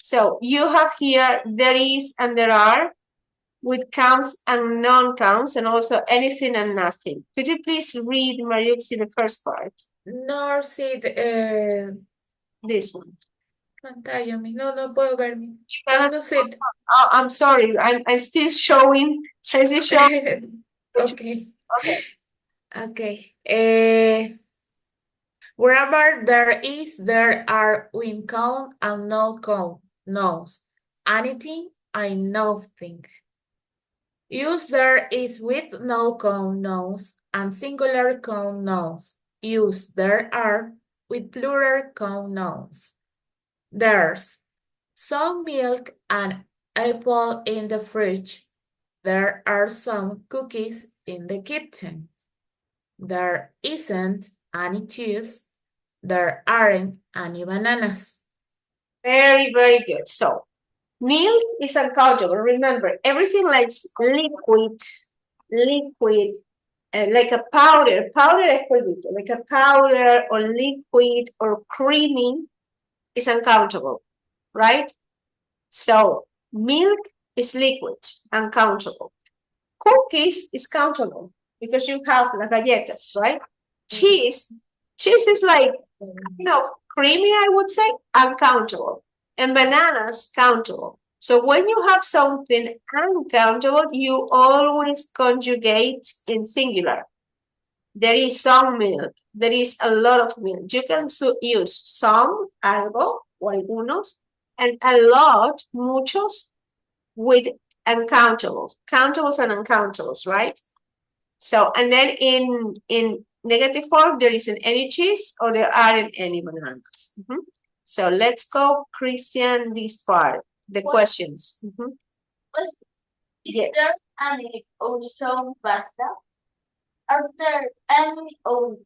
So you have here there is and there are with counts and non-counts and also anything and nothing. Could you please read, Mariuxi, the first part? Nor see This one. pantalla. No puedo verme. You No, cannot, no sit. oh, I'm sorry. I'm still showing. I'm still showing. Okay. Okay. Okay. Wherever there is, there are with count and no count nouns. Anything and nothing. Use there is with no count nouns and singular count nouns. Use there are with plural count nouns. There's some milk and apple in the fridge. There are some cookies in the kitchen. There isn't any cheese. There aren't any bananas. Very, very good. So milk is uncountable. Remember, everything like liquid, like a powder es polvito, like a powder or liquid or creamy is uncountable, right? So milk is liquid, uncountable. Cookies is countable because you have the galletas, right? Cheese is like, creamy, I would say, uncountable. And bananas, countable. So when you have something uncountable, you always conjugate in singular. There is some milk. There is a lot of milk. You can use some, algo, o algunos, and a lot, muchos, with uncountables, countables and uncountables, right? So, and then in negative form, there isn't any cheese or there aren't any bananas. So let's go, Christian, this part, the questions. Is there any of some pasta? Are there any of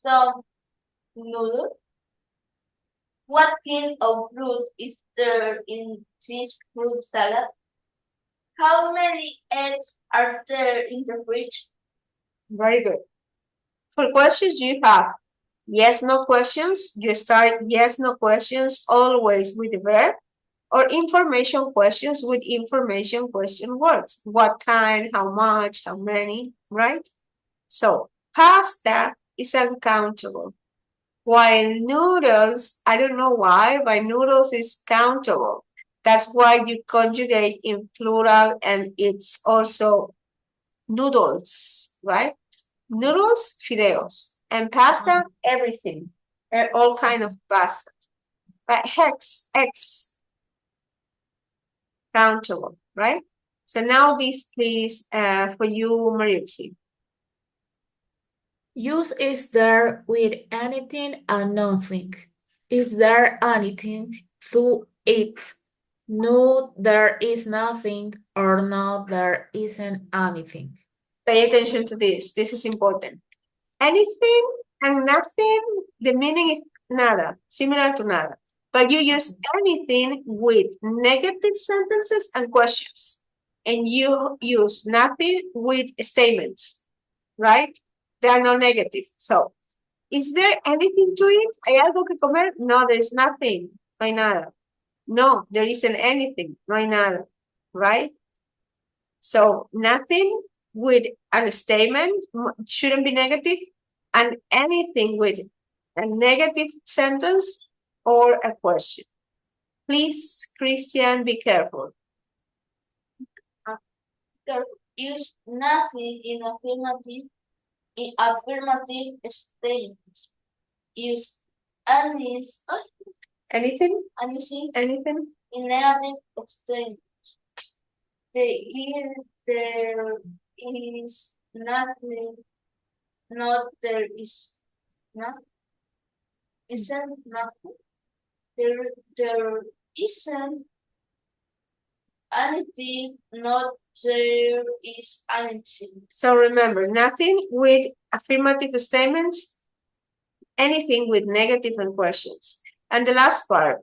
some noodles? What kind of fruit is there in this fruit salad? How many eggs are there in the fridge? Very good. For questions, you have yes, no questions. You start yes, no questions always with the verb, or information questions with information question words. What kind, how much, how many, right? So pasta is uncountable. While noodles, I don't know why, but noodles is countable. That's why you conjugate in plural and it's also noodles, right? Noodles, fideos, and pasta, everything, all kind of pasta. But X, countable, right? So now this, please, for you, Mariuxi. Use is there with anything and nothing. Is there anything to eat? No, there is nothing, or no, there isn't anything. Pay attention to this. This is important. Anything and nothing, the meaning is nada, similar to nada. But you use anything with negative sentences and questions. And you use nothing with statements, right? They are not negative. So, is there anything to eat? ¿Hay algo que comer? No, there's nothing. No hay nada. No, there isn't anything. No hay nada, right? So, nothing with a statement shouldn't be negative, and anything with a negative sentence or a question. Please, Christian, be careful. Use nothing in affirmative statements. Use anything Anything in negative statements. There is nothing, not there is not, isn't nothing. There isn't anything, not there is anything. So remember, nothing with affirmative statements, anything with negative and questions. And the last part,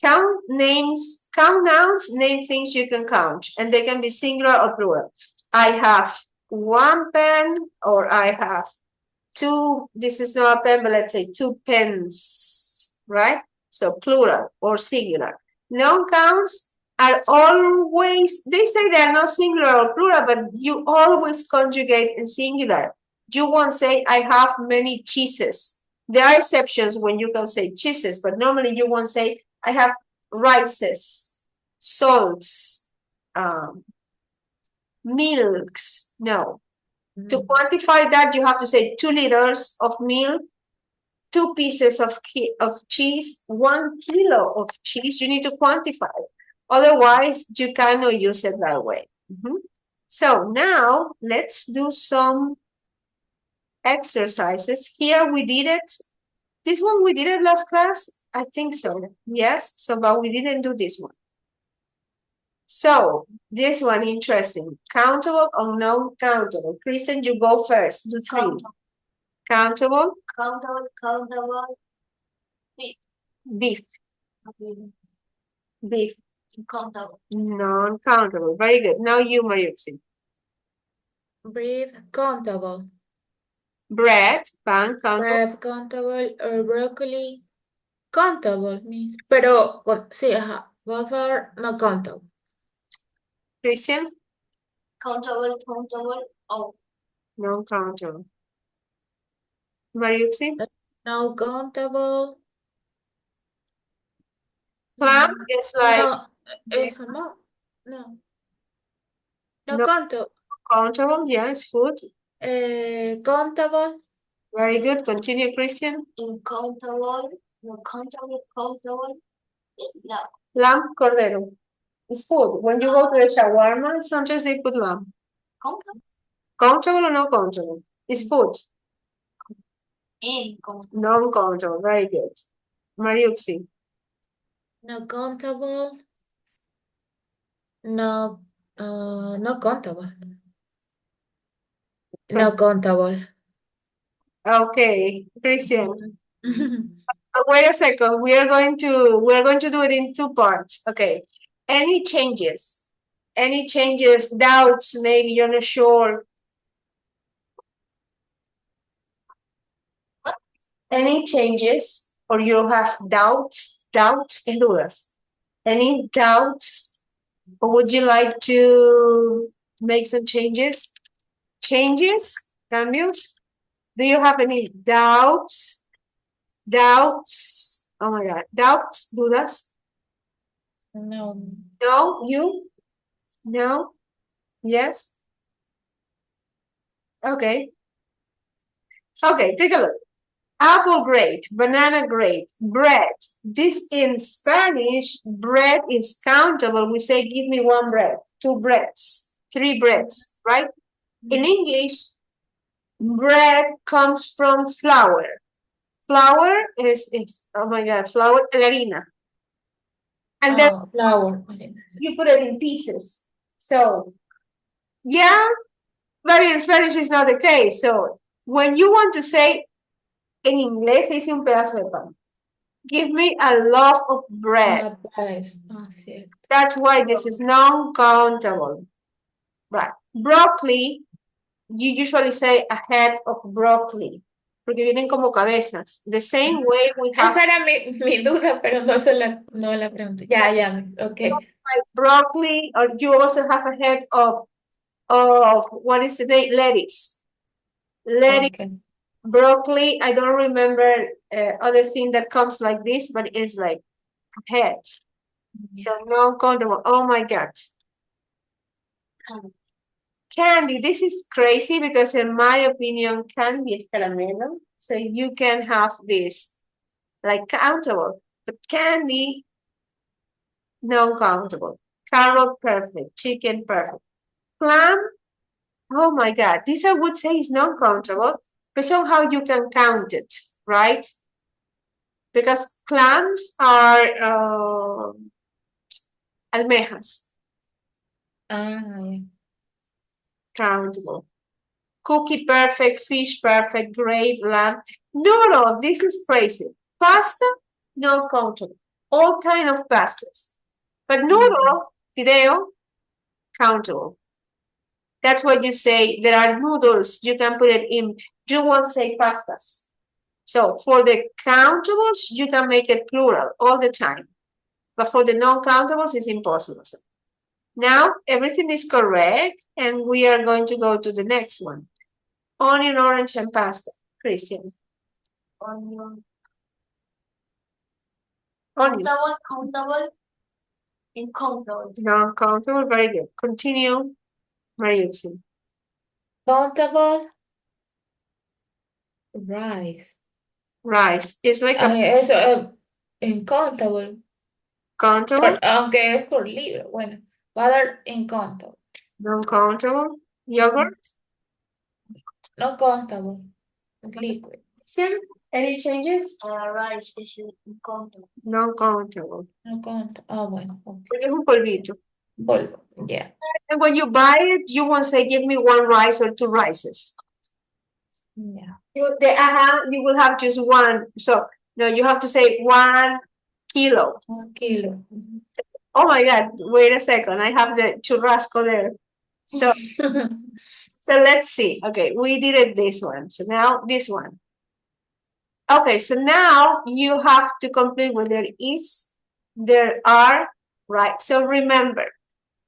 count nouns, name things you can count, and they can be singular or plural. I have one pen, or I have two, this is not a pen, but let's say 2 pens, right? So plural or singular. Noun counts are always, they say they are not singular or plural, but you always conjugate in singular. You won't say, I have many cheeses. There are exceptions when you can say cheeses, but normally you won't say, I have rices, salts, milks. No. To quantify that, you have to say 2 liters of milk, 2 pieces of cheese, 1 kilo of cheese. You need to quantify. Otherwise, you cannot use it that way. So now let's do some exercises. Here we did it. This one we did it last class. I think so. Yes. So, but we didn't do this one. So this one interesting. Countable or non-countable? Kristen, you go first. Do 3. Countable. Countable. Beef. Beef. Countable. Non-countable. Very good. Now you, Mariuxi. Breathe, countable. Bread, pan, countable. Bread, countable, or broccoli, countable means. Pero, sí, ajá. Both are not countable. Christian? Countable. Oh. Non-countable. Mariuxi? No countable. Clam is like No, jamón. No. No no countable. countable. Yes, food. Countable. Very good. Continue, Christian. Uncountable. No countable. It's lamb. Lamb, cordero. It's food. When you go to a shawarma, sometimes they put lamb. Countable. Countable or no countable? It's food. Countable. Non-countable. Very good. Mariuxi. No countable. No, no countable. No countable. Okay, Christian. Wait a second. We're going to do it in 2 parts. Okay. Any changes? Any changes, doubts, maybe you're not sure. Any changes or you have doubts and dudas? Any doubts? Or would you like to make some changes? Changes? Cambios? Do you have any doubts? Doubts? Oh my God. Doubts? Dudas? No. No? You? No? Yes? Okay. Okay, take a look. Apple great, banana great, bread. This in Spanish, bread is countable. We say, give me 1 bread, 2 breads, 3 breads, right? In English, bread comes from flour. Flour is oh my God, flour, harina. And then Flour. you put it in pieces. So, yeah, but in Spanish is not the case. So, when you want to say, en inglés se dice un pedazo de pan. Give me a loaf of bread. Cierto. That's why this is non-countable. Right. Broccoli, you usually say a head of broccoli. Porque vienen como cabezas. The same way we have Esa era mi duda, pero no la pregunto. Ya, ok. like broccoli, or you also have a head of what is the name? Lettuce. Lettuce. Okay. Broccoli, I don't remember other thing that comes like this, but it's like a head. So non-countable. Oh my God. Candy, this is crazy because in my opinion, candy is caramelo. So you can have this like countable, but candy, non-countable. Carrot, perfect. Chicken, perfect. Clam, oh my God. This I would say is non-countable, but somehow you can count it, right? Because clams are almejas. Yeah. Countable. Cookie perfect, fish perfect, grape, lamb. No, this is crazy. Pasta, not countable. All kind of pastas. But noodle, fideo, countable. That's what you say. There are noodles. You can put it in. You won't say pastas. So for the countables, you can make it plural all the time. But for the non-countables, it's impossible. So now everything is correct, and we are going to go to the next one. Onion, orange, and pasta. Christian. Onion. Onion. Countable, countable, uncountable. Non-countable, very good. Continue, Mariuxi. Countable. Rice. Rice. It's like a Eso, incountable. countable, Aunque es por libro. Bueno, va a dar incountable. non-countable. Yogurt. No countable. Liquid. Christian, any changes? Rice is uncountable. Non-countable. No countable. Ah, bueno. Okay. Porque es un polvito. Polvo. Yeah. And when you buy it, you won't say, give me one rice or two rices. Yeah. You will have just one. So, no, you have to say 1 kilo. 1 kilo. Oh my God, wait a second. I have the churrasco there. So, so let's see. Okay, we did it this one. So now this one. Okay, so now you have to complete with there is, there are, right? So remember,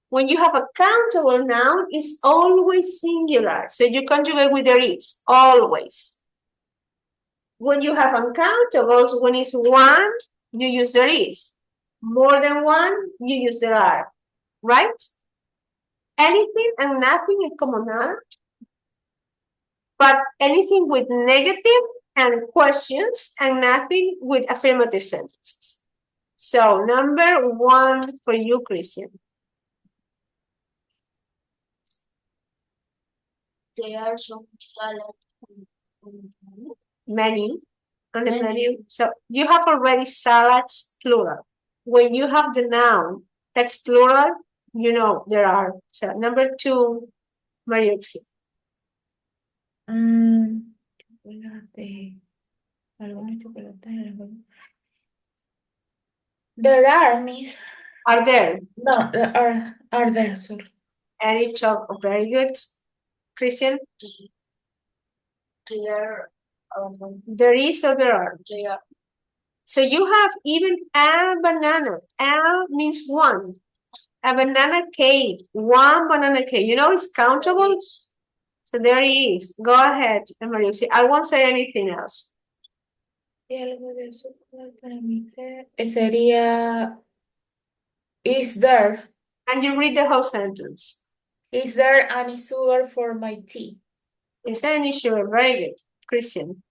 when you have a countable noun, it's always singular. So you conjugate with there is, always. When you have uncountables, when it's one, you use there is. More than one, you use there are, right? Anything and nothing is como nada. But anything with negative and questions and nothing with affirmative sentences. So number 1 for you, Christian. There are some salads Menu. On the Menu. menu. So you have already salads, plural. When you have the noun that's plural, you know there are. So number 2, Mariuxi. Chocolate. Algunos chocolates. There are, miss. Are there No, there are there, sorry. any chocolate? Very good. Christian? there There is or there are? there So you have even a banana. A means one. A banana cake. One banana cake. You know it's countable? So there it is. Go ahead, Mariuxi. I won't say anything else. Y algo de eso para mí sería is there? And you read the whole sentence. Is there any sugar for my tea? Is there any sugar? Very good. Christian.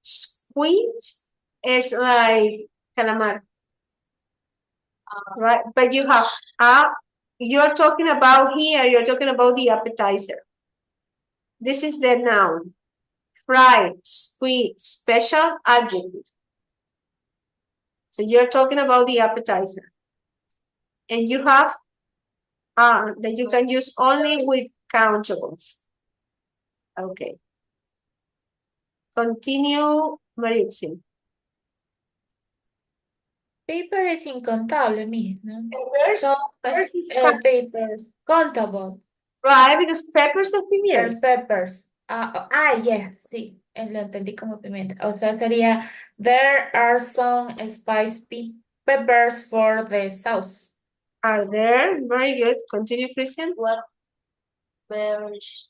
Squeeze is like calamar. Right? But you have you're talking about here, you're talking about the appetizer. This is the noun. Fried, sweet, special, adjective. So you're talking about the appetizer. And you have that you can use only with countables. Okay. Continue, Mariuxi. Paper es incontable, miss, ¿no? Peppers, So, peppers is papers, countable. right, because peppers are There's pimienta. peppers. Yes, sí, lo entendí como pimienta. O sea, sería, there are some spice peppers for the sauce. Are there? Very good. Continue, Christian. what berries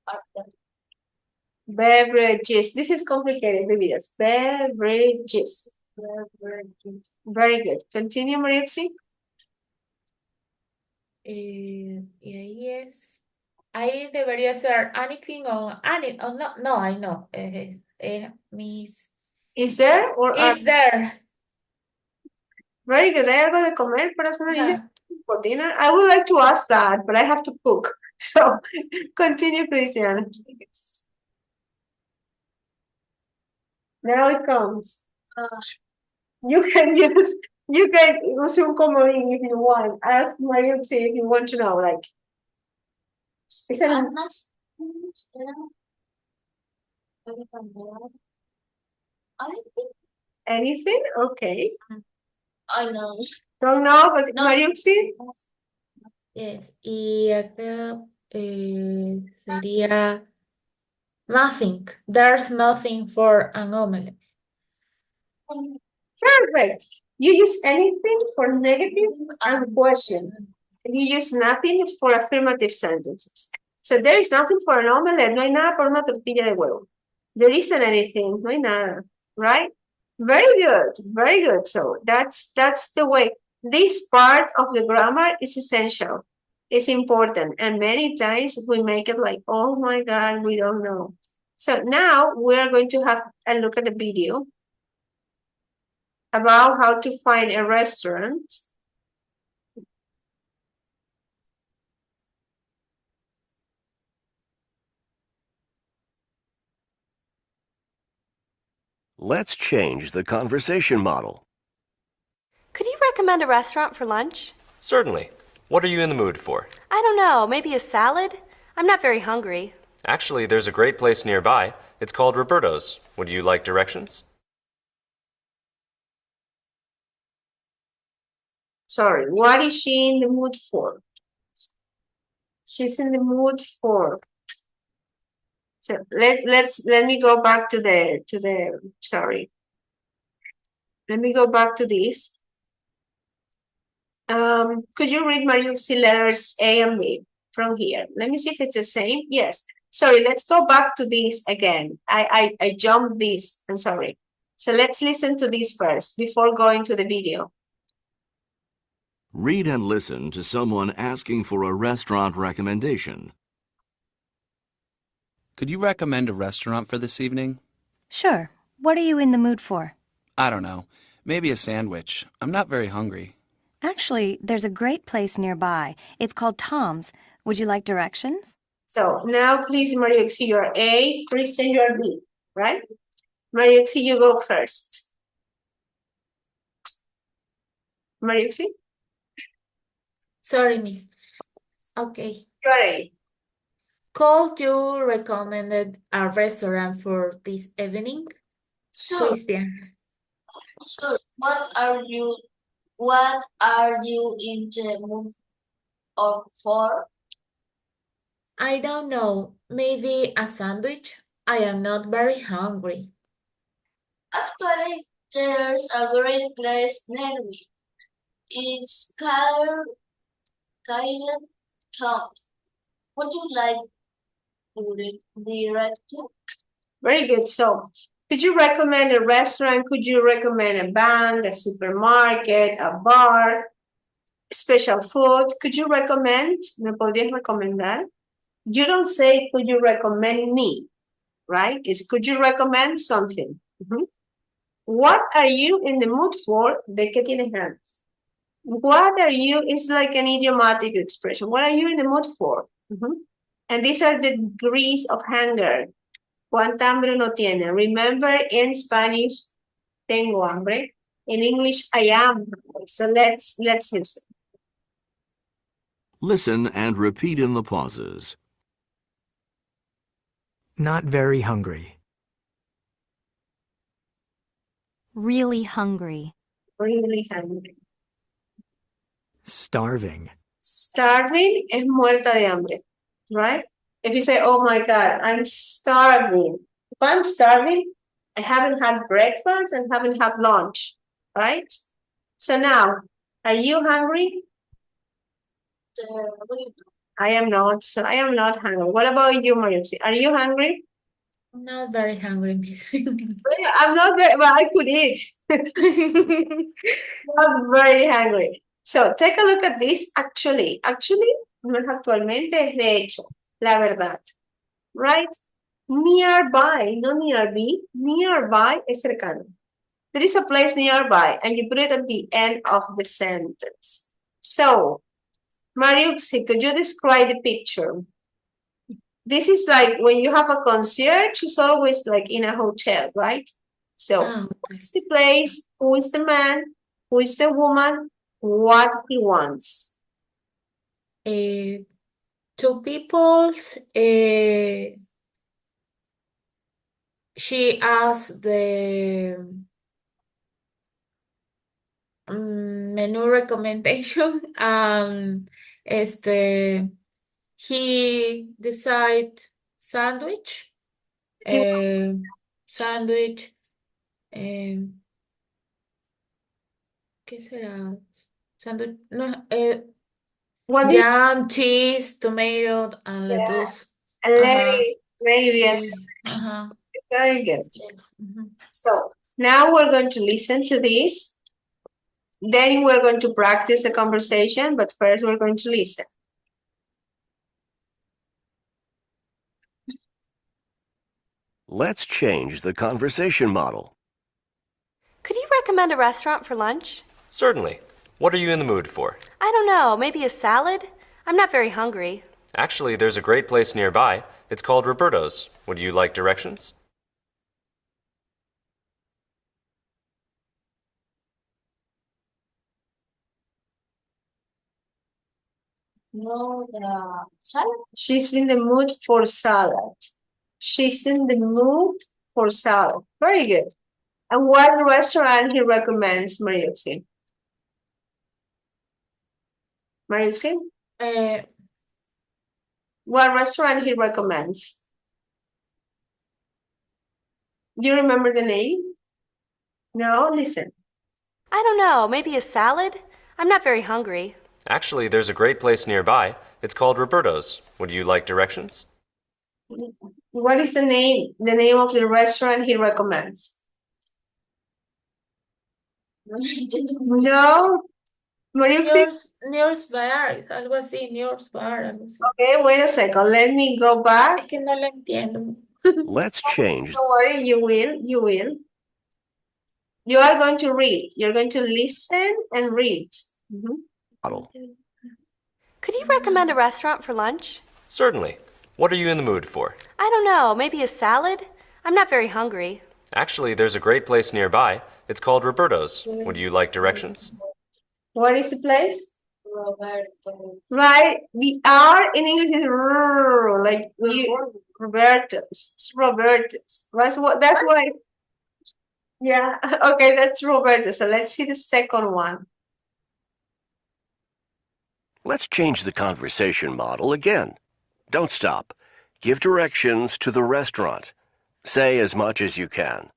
are there? Beverages. This is complicated, bebidas. Beverages. Beverages. Very good. Continue, Mariuxi. Y ahí es. Ahí debería ser anything or any. Oh, no, I know. Miss. Is there or are Is there? very good? ¿Hay algo de comer para Yeah. for dinner? I would like to ask that, but I have to cook. So continue, Christian. Now it comes. You can use un comodín if you want. Ask Mariuxi if you want to know, like. Is it Bananas. anything? Okay. I know. Don't know, but No. Mariuxi? Yes. Y acá sería nothing. There's nothing for an omelette. Perfect. You use anything for negative and question. You use nothing for affirmative sentences. So there is nothing for an omelette. No hay nada por una tortilla de huevo. There isn't anything. No hay nada. Right? Very good. Very good. So that's the way. This part of the grammar is essential. It's important. And many times we make it like, oh my God, we don't know. So now we're going to have a look at the video about how to find a restaurant. Let's change the conversation model. Could you recommend a restaurant for lunch? Certainly. What are you in the mood for? I don't know, maybe a salad? I'm not very hungry. Actually, there's a great place nearby. It's called Roberto's. Would you like directions? Sorry, what is she in the mood for? She's in the mood for. So let me go back to the sorry. Let me go back to this. Could you read Mariuxi letters A and B from here? Let me see if it's the same. Yes. Sorry, let's go back to this again. I jumped this. I'm sorry. So let's listen to this first before going to the video. Read and listen to someone asking for a restaurant recommendation. Could you recommend a restaurant for this evening? Sure. What are you in the mood for? I don't know. Maybe a sandwich. I'm not very hungry. Actually, there's a great place nearby. It's called Tom's. Would you like directions? So now please, Mariuxi, you're A, Kristen, you're B, right? Mariuxi, you go first. Mariuxi? Sorry, miss. Okay. You're A. Could you recommend a restaurant for this evening? Sure, Christian. sure. What are you in the mood for? I don't know. Maybe a sandwich? I am not very hungry. Actually, there's a great place near me. It's called Tom's. Would you like to direct you? Very good. So could you recommend a restaurant? Could you recommend a bank, a supermarket, a bar, special food? Could you recommend? ¿Me podrías recomendar? You don't say, could you recommend me? Right? It's could you recommend something? What are you in the mood for? ¿De qué tienes ganas? What are you? It's like an idiomatic expression. What are you in the mood for? And these are the degrees of hunger. ¿Cuánta hambre uno tiene? Remember, in Spanish, tengo hambre. In English, I am hungry. So let's listen. Listen and repeat in the pauses. Not very hungry. Really hungry. Really hungry. Starving. Starving es muerta de hambre, right? If you say, oh my God, I'm starving. If I'm starving, I haven't had breakfast and haven't had lunch, right? So now, are you hungry? I am not. So I am not hungry. What about you, Mariusi? Are you hungry? Not very hungry, miss. I'm not very, well, I could eat. Not very hungry. So take a look at this. Actually, no es actualmente, es de hecho, la verdad. Right? Nearby, no nearby. Nearby es cercano. There is a place nearby, and you put it at the end of the sentence. So, Mariuxi, could you describe the picture? This is like when you have a concierge, it's always like in a hotel, right? So, what's the place? Who is the man? Who is the woman? What he wants? Two peoples. She asked the menu recommendation. He decide sandwich. Sandwich. ¿Qué será? Sándwich, no, What do you jam, cheese, tomato, and lettuce. Ajá, very bien. sí, ajá, Very good. yes. Ujú. So now we're going to listen to this. Then we're going to practice the conversation, but first we're going to listen. Let's change the conversation model. Could you recommend a restaurant for lunch? Certainly. What are you in the mood for? I don't know, maybe a salad? I'm not very hungry. Actually, there's a great place nearby. It's called Roberto's. Would you like directions? No, the salad. She's in the mood for salad. She's in the mood for salad. Very good. And what restaurant he recommends, Mariuxi? Mariuxi? Eh, What restaurant he recommends? Do you remember the name? No? Listen. I don't know, maybe a salad? I'm not very hungry. Actually, there's a great place nearby. It's called Roberto's. Would you like directions? What is the name? The name of the restaurant he recommends? No? Mariuxi? Near's Bar, es algo así, Near's Bar, algo así. Okay, wait a second. Let me go back. Es que no lo entiendo. Let's change Don't worry, you will. You will. You are going to read. You're going to listen and read. Mhm. the model. Could you recommend a restaurant for lunch? Certainly. What are you in the mood for? I don't know, maybe a salad? I'm not very hungry. Actually, there's a great place nearby. It's called Roberto's. Would you like directions? What is the place? Roberto. Right. The R in English is R, like you, Robertus. It's Robertus. That's why. Yeah. Okay, that's Robertus. So let's see the second one. Let's change the conversation model again. Don't stop. Give directions to the restaurant. Say as much as you can.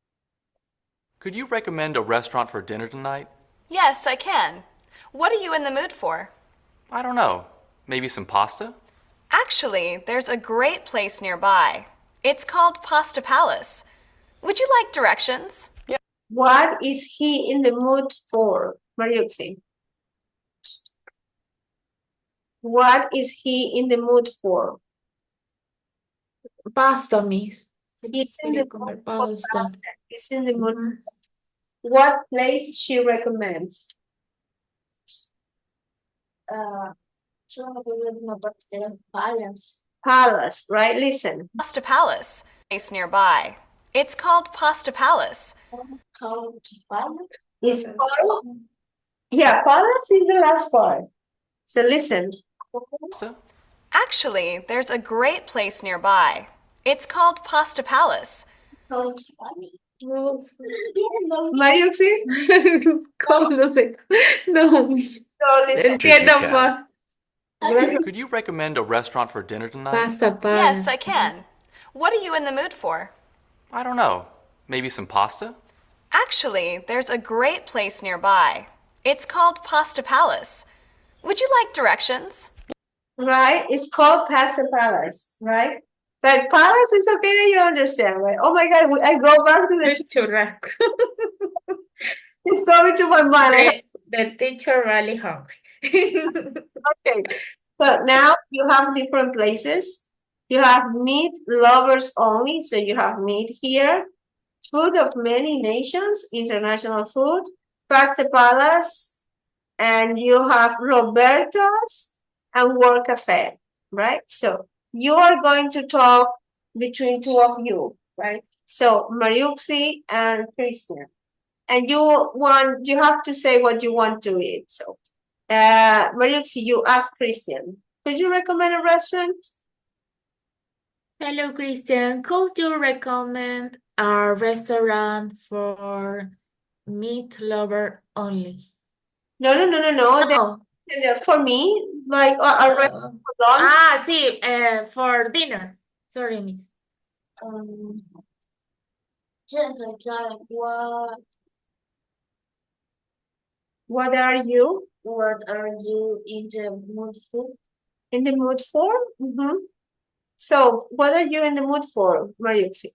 Could you recommend a restaurant for dinner tonight? Yes, I can. What are you in the mood for? I don't know. Maybe some pasta? Actually, there's a great place nearby. It's called Pasta Palace. Would you like directions? What is he in the mood for? Mariuxi. What is he in the mood for? Pasta, miss. He's in the Quería comer mood for pasta. pasta. He's in the mood. Ujú. What place she recommends? Yo no puedo ver una parte de las palas. Palace, right? Listen. Pasta Palace. Place nearby. It's called Pasta Palace. Called palas. It's called. Yeah, palace is the last part. So listen. Pasta? Actually, there's a great place nearby. It's called Pasta Palace. Called palas. No, Mariuxi? ¿cómo no sé? No, So listen. entiendo can. más. Could you recommend a restaurant for dinner tonight? Pasta, Yes, I can. What are you in the mood for? I don't know. Maybe some pasta? Actually, there's a great place nearby. It's called Pasta Palace. Would you like directions? Right? It's called Pasta Palace, right? But palace is okay that you understand, right? Oh my God, I go back to the. Churrasco. It's going to my mind. The teacher really hungry. Okay. So now you have different places. You have meat lovers only. So you have meat here. Food of many nations, international food, Pasta Palace, and you have Roberto's and Work Cafe, right? So you are going to talk between two of you, right? So Mariuxi and Christian. And you have to say what you want to eat. So Mariuxi, you ask Christian, could you recommend a restaurant? Hello, Christian. Could you recommend a restaurant for meat lover only? No. No. For me, like a restaurant for lunch. Sí, for dinner. Sorry, miss. Just like what What are you? What are you in the mood for? In the mood for? So, what are you in the mood for, Mariuxi?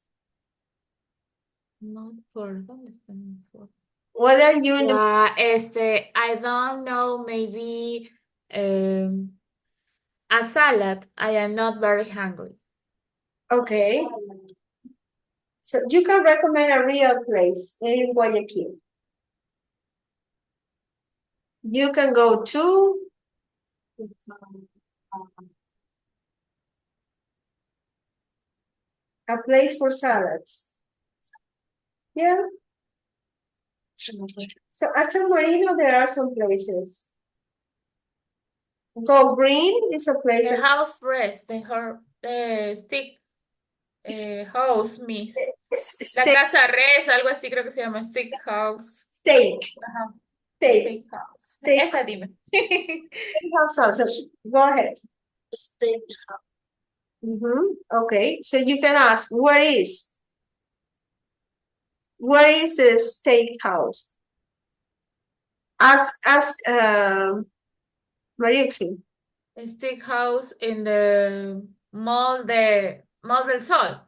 Not for, ¿dónde está not for? What are you in the I don't know, maybe a salad. I am not very hungry. Okay. So you can recommend a real place in Guayaquil. You can go to a place for salads. Yeah. So at San Marino, there are some places. Go Green is a place. The house fresh, the stick house, miss. La casa res, algo así creo que se llama stick house. Steak. Ajá. Steak. Steak house. Steak. Esa dime. Steakhouse salsa. Go ahead. Steakhouse. Okay, so you can ask, where is the steakhouse? Ask Mariuxi. A stick house in the Mall del Sol.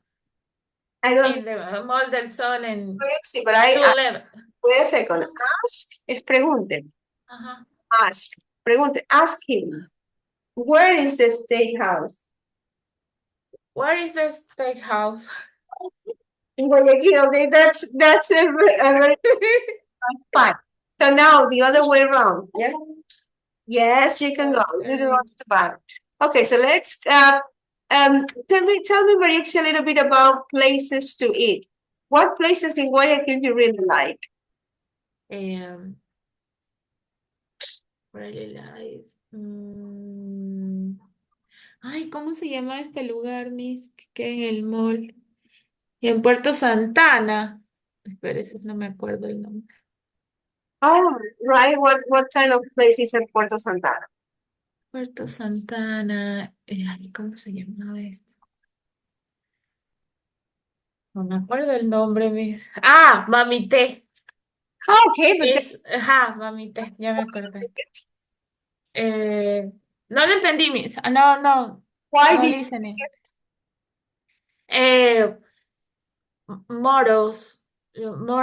I don't In the Mall del Sol in Mariuxi, but I 211. wait a second. Ask es pregunte. Ajá. Ask. Pregunte. Ask him. Where is the steakhouse? Where is the steak house? In Guayaquil, okay, that's a very fine. So now the other way around, yeah? Yes, you can go. You don't want to buy. Okay, so let's tell me, Mariuxi, a little bit about places to eat. What places in Guayaquil you really like? Really like. Ay, ¿cómo se llama este lugar, Miss? Que queda en el mall. Y en Puerto Santana. Espérese, no me acuerdo el nombre. Oh, right. What kind of place is in Puerto Santana? Puerto Santana. Ay, ¿cómo se llamaba esto? No me acuerdo el nombre, Miss. Ah, Mamité. Ah, okay, but Ajá, Mamité, ya me acordé. No lo entendí, Miss. No why did listening. Moros.